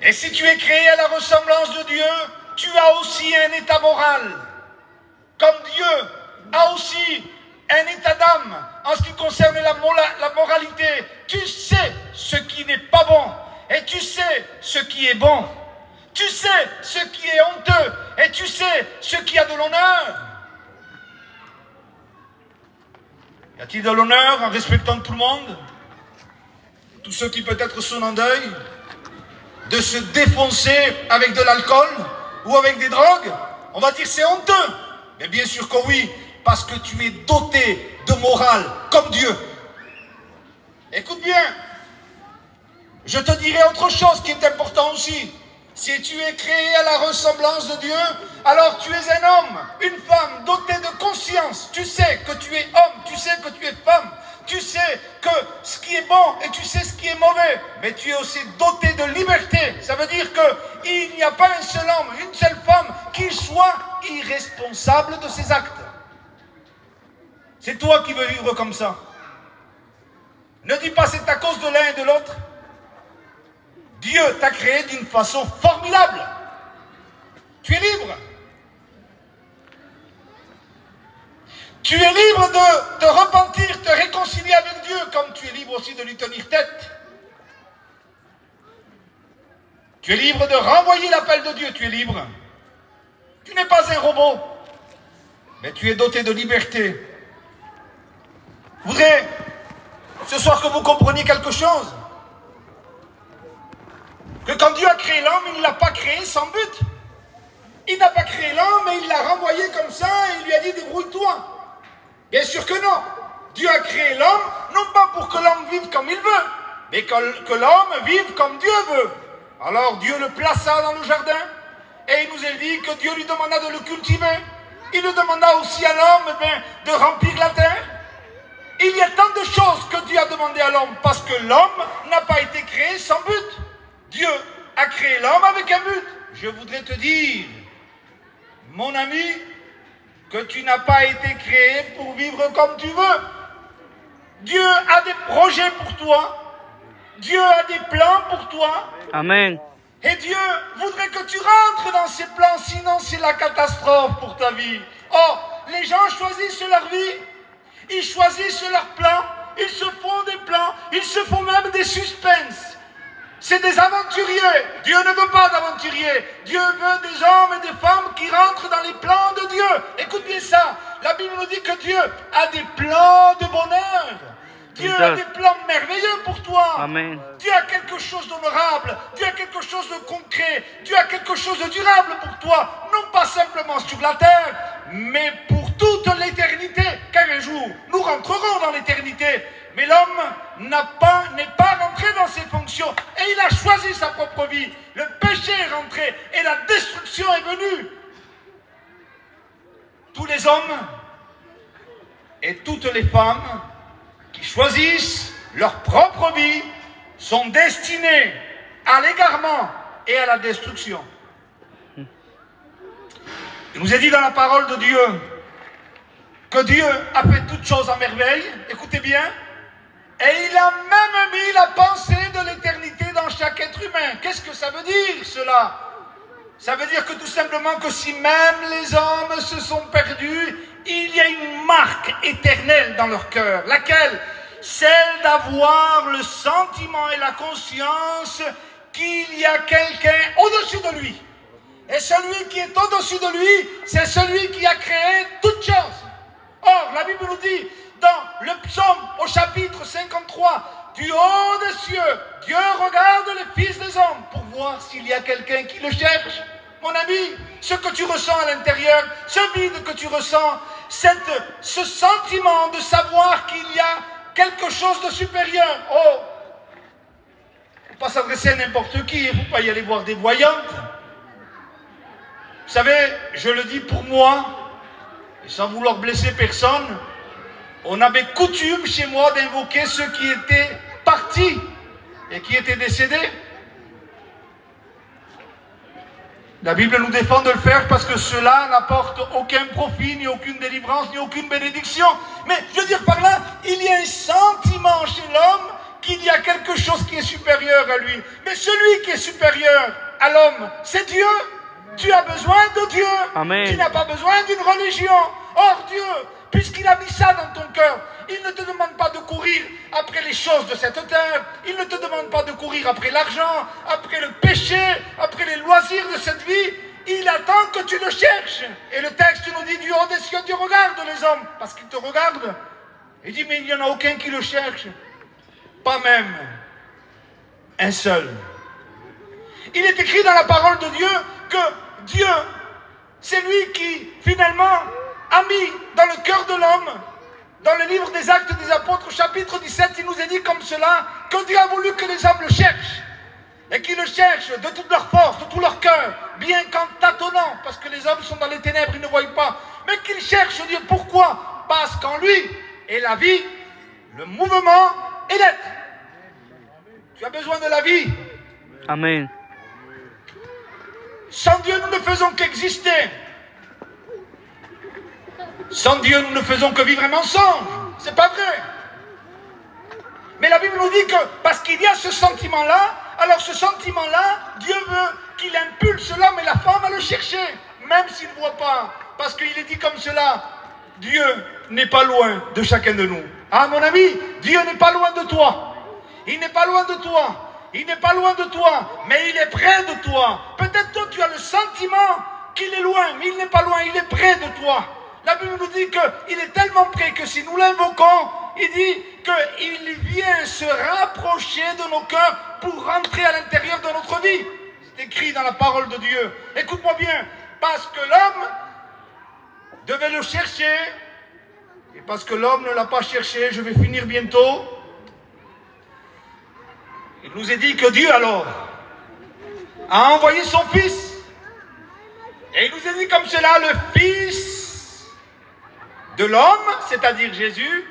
Et si tu es créé à la ressemblance de Dieu, tu as aussi un état moral. Comme Dieu a aussi un état d'âme en ce qui concerne la moralité. Tu sais ce qui n'est pas bon et tu sais ce qui est bon. Tu sais ce qui est honteux et tu sais ce qui a de l'honneur. Y a-t-il de l'honneur en respectant tout le monde? Tous ceux qui peut-être sont en deuil, de se défoncer avec de l'alcool ou avec des drogues? On va dire c'est honteux. Mais bien sûr que oui, parce que tu es doté de morale comme Dieu. Écoute bien, je te dirai autre chose qui est important aussi. Si tu es créé à la ressemblance de Dieu, alors tu es un homme, une femme dotée de conscience. Tu sais que tu es homme, tu sais que tu es femme. Tu sais que ce qui est bon et tu sais ce qui est mauvais. Mais tu es aussi doté de liberté. Ça veut dire qu'il n'y a pas un seul homme, une seule femme qui soit irresponsable de ses actes. C'est toi qui veux vivre comme ça. Ne dis pas c'est à cause de l'un et de l'autre. Dieu t'a créé d'une façon formidable. Tu es libre. Tu es libre de te repentir, te réconcilier avec Dieu, comme tu es libre aussi de lui tenir tête. Tu es libre de renvoyer l'appel de Dieu, tu es libre. Tu n'es pas un robot, mais tu es doté de liberté. Je voudrais ce soir que vous compreniez quelque chose. Que quand Dieu a créé l'homme, il ne l'a pas créé sans but. Il n'a pas créé l'homme et il l'a renvoyé comme ça et il lui a dit débrouille-toi. Bien sûr que non. Dieu a créé l'homme, non pas pour que l'homme vive comme il veut, mais que l'homme vive comme Dieu veut. Alors Dieu le plaça dans le jardin et il nous a dit que Dieu lui demanda de le cultiver. Il lui demanda aussi à l'homme de remplir la terre. Il y a tant de choses que Dieu a demandé à l'homme parce que l'homme n'a pas été créé sans but. Dieu a créé l'homme avec un but. Je voudrais te dire, mon ami, que tu n'as pas été créé pour vivre comme tu veux. Dieu a des projets pour toi. Dieu a des plans pour toi. Amen. Et Dieu voudrait que tu rentres dans ces plans, sinon c'est la catastrophe pour ta vie. Or, les gens choisissent leur vie, ils choisissent leurs plans, ils se font des plans, ils se font même des suspens. C'est des aventuriers. Dieu ne veut pas d'aventuriers. Dieu veut des hommes et des femmes qui rentrent dans les plans de Dieu. Écoute bien ça. La Bible nous dit que Dieu a des plans de bonheur. Dieu a des plans merveilleux pour toi. Amen. Dieu a quelque chose d'honorable. Dieu a quelque chose de concret. Dieu a quelque chose de durable pour toi. Non pas simplement sur la terre, mais pour toute l'éternité. Car un jour, nous rentrerons dans l'éternité. Mais l'homme n'est pas rentré dans ses fonctions et il a choisi sa propre vie. Le péché est rentré et la destruction est venue. Tous les hommes et toutes les femmes qui choisissent leur propre vie sont destinés à l'égarement et à la destruction. Il nous est dit dans la parole de Dieu que Dieu a fait toutes choses en merveille. Écoutez bien. Et il a même mis la pensée de l'éternité dans chaque être humain. Qu'est-ce que ça veut dire cela? Ça veut dire que tout simplement que si même les hommes se sont perdus, il y a une marque éternelle dans leur cœur. Laquelle? Celle d'avoir le sentiment et la conscience qu'il y a quelqu'un au-dessus de lui. Et celui qui est au-dessus de lui, c'est celui qui a créé toutes choses. Or, la Bible nous dit, dans le psaume au chapitre 53, du haut des cieux, Dieu regarde les fils des hommes pour voir s'il y a quelqu'un qui le cherche. Mon ami, ce que tu ressens à l'intérieur, ce vide que tu ressens, ce sentiment de savoir qu'il y a quelque chose de supérieur. Oh, il ne faut pas s'adresser à n'importe qui, il ne faut pas y aller voir des voyantes. Vous savez, je le dis pour moi, et sans vouloir blesser personne, on avait coutume chez moi d'invoquer ceux qui étaient partis et qui étaient décédés. La Bible nous défend de le faire parce que cela n'apporte aucun profit, ni aucune délivrance, ni aucune bénédiction. Mais je veux dire par là, il y a un sentiment chez l'homme qu'il y a quelque chose qui est supérieur à lui. Mais celui qui est supérieur à l'homme, c'est Dieu. Tu as besoin de Dieu. Amen. Tu n'as pas besoin d'une religion. Or Dieu, puisqu'il a mis ça dans ton cœur, il ne te demande pas de courir après les choses de cette terre. Il ne te demande pas de courir après l'argent, après le péché, après les loisirs de cette vie. Il attend que tu le cherches. Et le texte nous dit, du haut des cieux, Dieu regarde les hommes. Parce qu'il te regarde. Il dit, mais il n'y en a aucun qui le cherche. Pas même un seul. Il est écrit dans la parole de Dieu que Dieu, c'est lui qui, finalement, a mis dans le cœur de l'homme, dans le livre des Actes des Apôtres, chapitre 17, il nous est dit comme cela, que Dieu a voulu que les hommes le cherchent, et qu'ils le cherchent de toute leur force, de tout leur cœur, bien qu'en tâtonnant, parce que les hommes sont dans les ténèbres, ils ne voient pas, mais qu'ils cherchent Dieu. Pourquoi? Parce qu'en lui est la vie, le mouvement et l'être. Tu as besoin de la vie. Amen. Sans Dieu, nous ne faisons qu'exister. Sans Dieu, nous ne faisons que vivre un mensonge. C'est pas vrai. Mais la Bible nous dit que parce qu'il y a ce sentiment-là, alors ce sentiment-là, Dieu veut qu'il impulse l'homme et la femme à le chercher, même s'ils ne voient pas. Parce qu'il est dit comme cela, Dieu n'est pas loin de chacun de nous. Ah mon ami, Dieu n'est pas loin de toi. Il n'est pas loin de toi. Il n'est pas loin de toi, mais il est près de toi. Peut-être toi tu as le sentiment qu'il est loin, mais il n'est pas loin, il est près de toi. La Bible nous dit qu'il est tellement près que si nous l'invoquons, il dit qu'il vient se rapprocher de nos cœurs pour rentrer à l'intérieur de notre vie. C'est écrit dans la parole de Dieu. Écoute-moi bien, parce que l'homme devait le chercher, et parce que l'homme ne l'a pas cherché, je vais finir bientôt. Il nous est dit que Dieu alors a envoyé son Fils. Et il nous est dit comme cela, le Fils de l'homme, c'est-à-dire Jésus,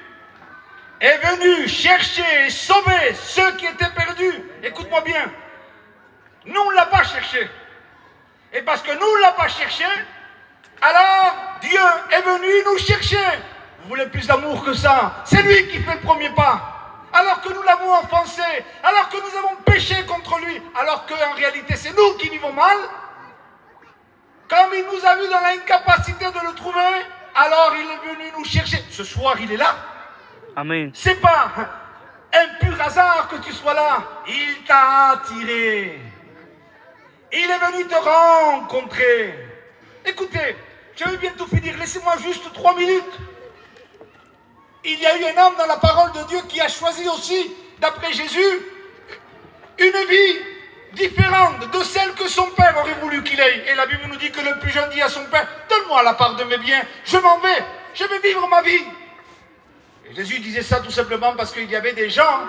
est venu chercher et sauver ceux qui étaient perdus. Écoute-moi bien, nous on ne l'a pas cherché. Et parce que nous on ne l'a pas cherché, alors Dieu est venu nous chercher. Vous voulez plus d'amour que ça? C'est lui qui fait le premier pas. Alors que nous l'avons offensé, alors que nous avons péché contre lui, alors qu'en réalité c'est nous qui vivons mal, comme il nous a vus dans l'incapacité de le trouver, alors il est venu nous chercher. Ce soir il est là. Amen. C'est pas un pur hasard que tu sois là. Il t'a attiré. Il est venu te rencontrer. Écoutez, je vais bientôt finir, laissez-moi juste 3 minutes. Il y a eu un homme dans la parole de Dieu qui a choisi aussi, d'après Jésus, une vie différente de celle que son père aurait voulu qu'il ait. Et la Bible nous dit que le plus jeune dit à son père, donne-moi la part de mes biens, je m'en vais, je vais vivre ma vie. Et Jésus disait ça tout simplement parce qu'il y avait des gens,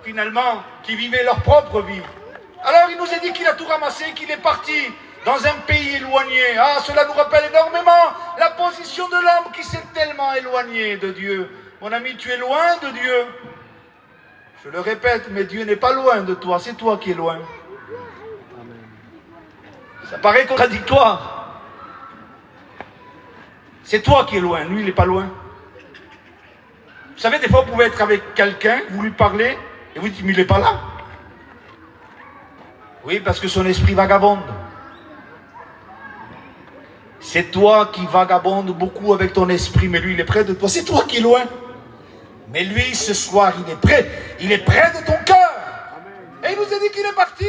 finalement, qui vivaient leur propre vie. Alors il nous a dit qu'il a tout ramassé, qu'il est parti dans un pays éloigné. Ah, cela nous rappelle énormément la position de l'homme qui s'est tellement éloigné de Dieu. Mon ami, tu es loin de Dieu. Je le répète, mais Dieu n'est pas loin de toi, c'est toi qui es loin. Ça paraît contradictoire. C'est toi qui es loin, lui il n'est pas loin. Vous savez, des fois vous pouvez être avec quelqu'un, vous lui parlez, et vous dites, mais il n'est pas là. Oui, parce que son esprit vagabonde. C'est toi qui vagabonde beaucoup avec ton esprit, mais lui il est près de toi, c'est toi qui es loin. Mais lui, ce soir, il est près de ton cœur. Et il nous a dit qu'il est parti.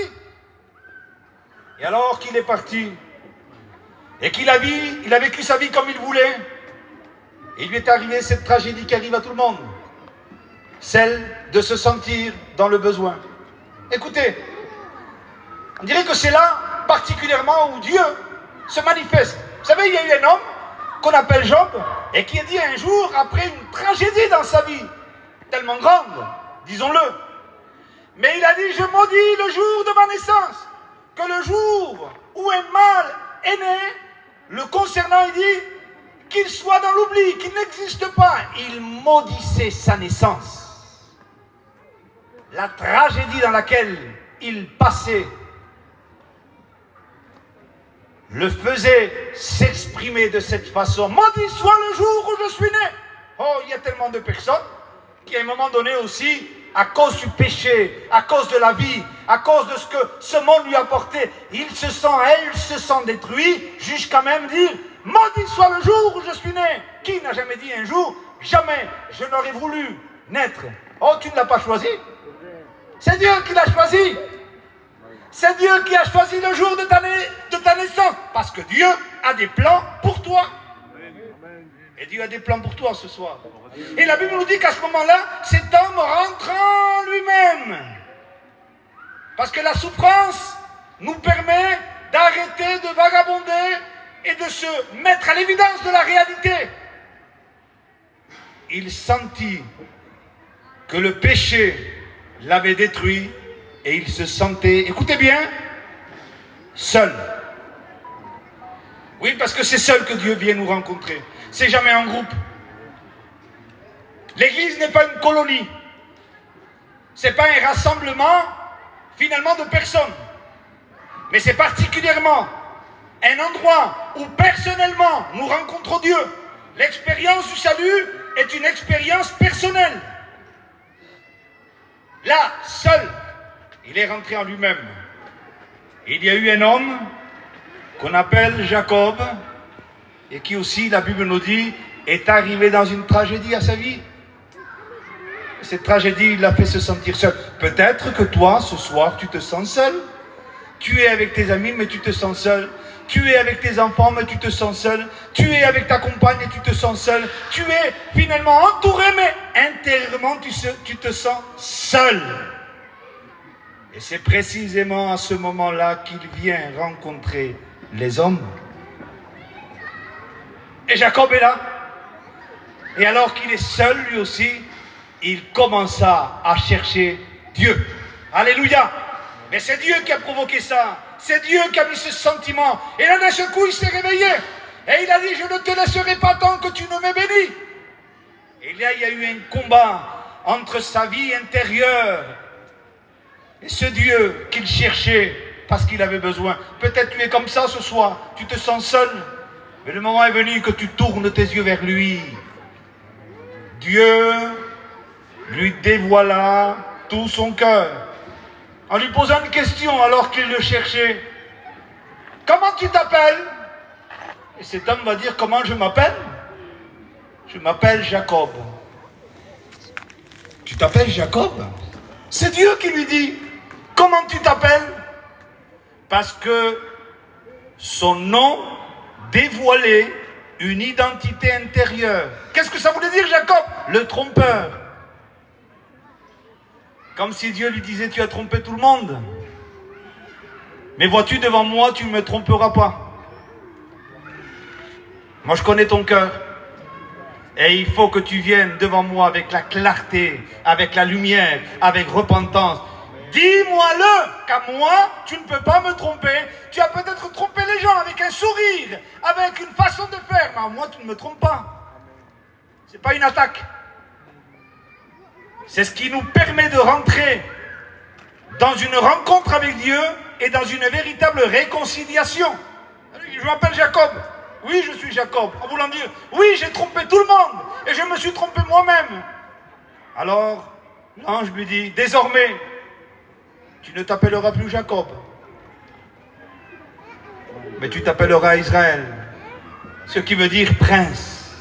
Et alors qu'il est parti, et qu'il a vécu sa vie comme il voulait, il lui est arrivé cette tragédie qui arrive à tout le monde, celle de se sentir dans le besoin. Écoutez, on dirait que c'est là, particulièrement, où Dieu se manifeste. Vous savez, il y a eu un homme qu'on appelle Job, et qui a dit un jour, après une tragédie dans sa vie, tellement grande, disons-le, mais il a dit, je maudis le jour de ma naissance, que le jour où un mâle est né, Le concernant, il dit qu'il soit dans l'oubli, qu'il n'existe pas. Il maudissait sa naissance. La tragédie dans laquelle il passait le faisait s'exprimer de cette façon. Maudit soit le jour où je suis né. Oh, il y a tellement de personnes qui à un moment donné aussi, à cause du péché, à cause de la vie, à cause de ce que ce monde lui a apporté, il se sent, elle se sent détruit, jusqu'à même dire, maudit soit le jour où je suis né. Qui n'a jamais dit un jour, jamais je n'aurais voulu naître. Oh, tu ne l'as pas choisi. C'est Dieu qui l'a choisi. C'est Dieu qui a choisi le jour de ta naissance. Parce que Dieu a des plans pour toi. Et Dieu a des plans pour toi ce soir. Et la Bible nous dit qu'à ce moment-là, cet homme rentre en lui-même. Parce que la souffrance nous permet d'arrêter de vagabonder et de se mettre à l'évidence de la réalité. Il sentit que le péché l'avait détruit et il se sentait, écoutez bien, seul. Oui, parce que c'est seul que Dieu vient nous rencontrer. C'est jamais en groupe. L'église n'est pas une colonie. C'est pas un rassemblement, finalement, de personnes. Mais c'est particulièrement un endroit où, personnellement, nous rencontrons Dieu. L'expérience du salut est une expérience personnelle. Là, seul, il est rentré en lui-même. Il y a eu un homme qu'on appelle Jacob, et qui aussi, la Bible nous dit, est arrivé dans une tragédie à sa vie. Cette tragédie l'a fait se sentir seul. Peut-être que toi, ce soir, tu te sens seul. Tu es avec tes amis, mais tu te sens seul. Tu es avec tes enfants, mais tu te sens seul. Tu es avec ta compagne et tu te sens seul. Tu es finalement entouré, mais intérieurement, tu te sens seul. Et c'est précisément à ce moment-là qu'il vient rencontrer les hommes. Et Jacob est là. Et alors qu'il est seul, lui aussi, il commença à chercher Dieu. Alléluia. Mais c'est Dieu qui a provoqué ça. C'est Dieu qui a mis ce sentiment. Et là, d'un seul coup, il s'est réveillé. Et il a dit, je ne te laisserai pas tant que tu ne me bénis. Et là, il y a eu un combat entre sa vie intérieure et ce Dieu qu'il cherchait parce qu'il avait besoin. Peut-être tu es comme ça ce soir. Tu te sens seul. Mais le moment est venu que tu tournes tes yeux vers lui. Dieu lui dévoila tout son cœur en lui posant une question alors qu'il le cherchait. Comment tu t'appelles? Et cet homme va dire, comment je m'appelle? Je m'appelle Jacob. Tu t'appelles Jacob? C'est Dieu qui lui dit, comment tu t'appelles? Parce que son nom dévoilait une identité intérieure. Qu'est-ce que ça voulait dire, Jacob? Le trompeur. Comme si Dieu lui disait, tu as trompé tout le monde. Mais vois-tu, devant moi, tu ne me tromperas pas. Moi, je connais ton cœur. Et il faut que tu viennes devant moi avec la clarté, avec la lumière, avec repentance. Dis-moi-le, qu'à moi, tu ne peux pas me tromper. Tu as peut-être trompé les gens avec un sourire, avec une façon de faire. Mais à moi, tu ne me trompes pas. Ce n'est pas une attaque. C'est ce qui nous permet de rentrer dans une rencontre avec Dieu et dans une véritable réconciliation. Je m'appelle Jacob. Oui, je suis Jacob. En voulant dire, oui, j'ai trompé tout le monde et je me suis trompé moi-même. Alors, l'ange lui dit, désormais, tu ne t'appelleras plus Jacob, mais tu t'appelleras Israël, ce qui veut dire prince.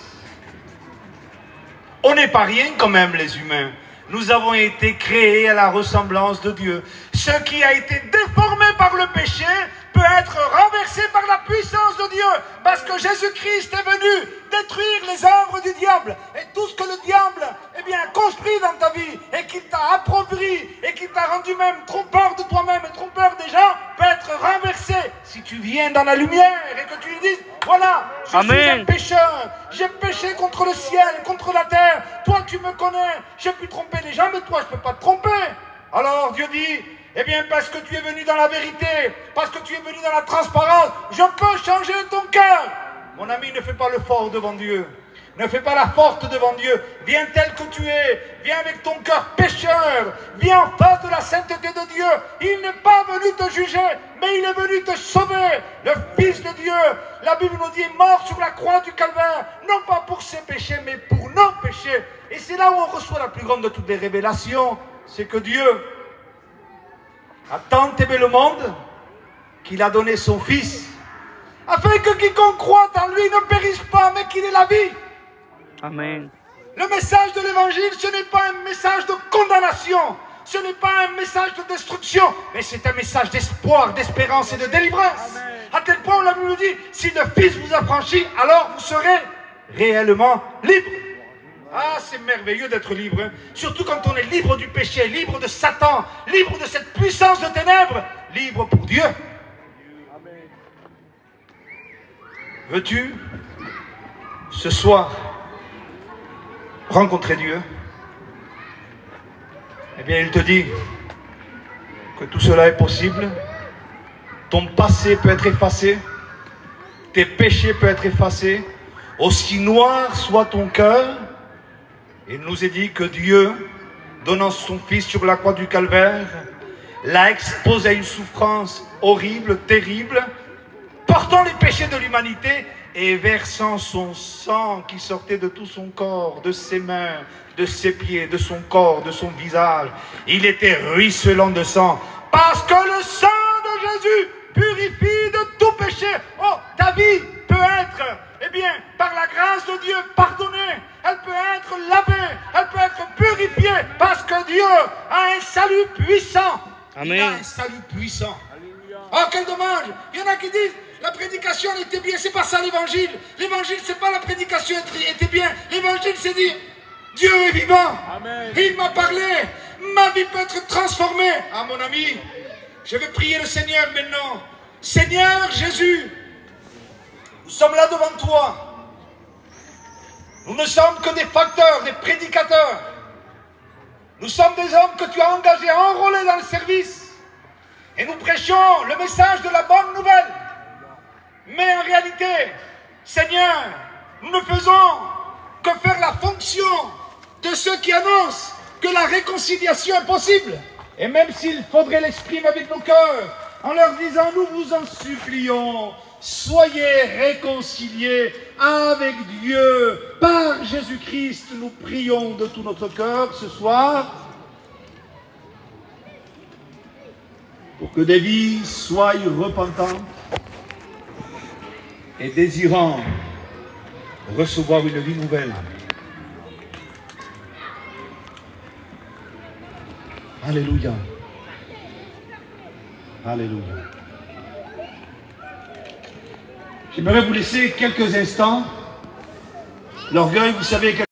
On n'est pas rien quand même, les humains. Nous avons été créés à la ressemblance de Dieu. Ce qui a été déformé par le péché peut être renversé par la puissance de Dieu. Parce que Jésus-Christ est venu détruire les œuvres du diable. Et tout ce que le diable a construit dans ta vie et qu'il t'a appauvri et qu'il t'a rendu même trompeur de toi-même et trompeur des gens peut être renversé si tu viens dans la lumière et que tu lui dises, voilà, je suis un pécheur, j'ai péché contre le ciel et contre la terre, toi tu me connais, j'ai pu tromper les gens, mais toi je ne peux pas te tromper. Alors Dieu dit, Eh bien, parce que tu es venu dans la vérité, parce que tu es venu dans la transparence, je peux changer ton cœur. Mon ami, ne fais pas le fort devant Dieu. Ne fais pas la forte devant Dieu. Viens tel que tu es. Viens avec ton cœur pécheur. Viens en face de la sainteté de Dieu. Il n'est pas venu te juger, mais il est venu te sauver. Le Fils de Dieu, la Bible nous dit, mort sur la croix du calvaire, non pas pour ses péchés, mais pour nos péchés. Et c'est là où on reçoit la plus grande de toutes les révélations. C'est que Dieu a tant aimé le monde qu'il a donné son Fils, afin que quiconque croit en lui ne périsse pas, mais qu'il ait la vie. Amen. Le message de l'évangile, ce n'est pas un message de condamnation, ce n'est pas un message de destruction, mais c'est un message d'espoir, d'espérance et de délivrance. Amen. À tel point, la Bible nous dit, si le Fils vous affranchit, alors vous serez réellement libre. Ah, c'est merveilleux d'être libre, hein. Surtout quand on est libre du péché, libre de Satan, libre de cette puissance de ténèbres, libre pour Dieu. Veux-tu, ce soir, rencontrer Dieu? Eh bien, il te dit que tout cela est possible. Ton passé peut être effacé, tes péchés peuvent être effacés, aussi noir soit ton cœur. Il nous est dit que Dieu, donnant son Fils sur la croix du calvaire, l'a exposé à une souffrance horrible, terrible, portant les péchés de l'humanité et versant son sang qui sortait de tout son corps, de ses mains, de ses pieds, de son corps, de son visage. Il était ruisselant de sang, parce que le sang de Jésus purifie de tout péché. Oh, ta vie peut être, eh bien, par la grâce de Dieu, pardonnée. Elle peut être lavée, elle peut être purifiée, parce que Dieu a un salut puissant. Amen. Il a un salut puissant. Oh, quel dommage. Il y en a qui disent, la prédication elle était bien, c'est pas ça l'évangile. L'évangile, c'est pas la prédication était bien. L'évangile, c'est dire, Dieu est vivant. Amen. Il m'a parlé. Ma vie peut être transformée. Ah, mon ami, je vais prier le Seigneur maintenant. Seigneur Jésus, nous sommes là devant toi. Nous ne sommes que des facteurs, des prédicateurs. Nous sommes des hommes que tu as engagés, enrôlés dans le service. Et nous prêchons le message de la bonne nouvelle. Mais en réalité, Seigneur, nous ne faisons que faire la fonction de ceux qui annoncent que la réconciliation est possible. Et même s'il faudrait l'exprimer avec nos cœurs, en leur disant, nous vous en supplions, soyez réconciliés avec Dieu. Par Jésus-Christ, nous prions de tout notre cœur ce soir, pour que des vies soient repentantes et désirant recevoir une vie nouvelle. Alléluia. Alléluia. J'aimerais vous laisser quelques instants. L'orgueil, vous savez...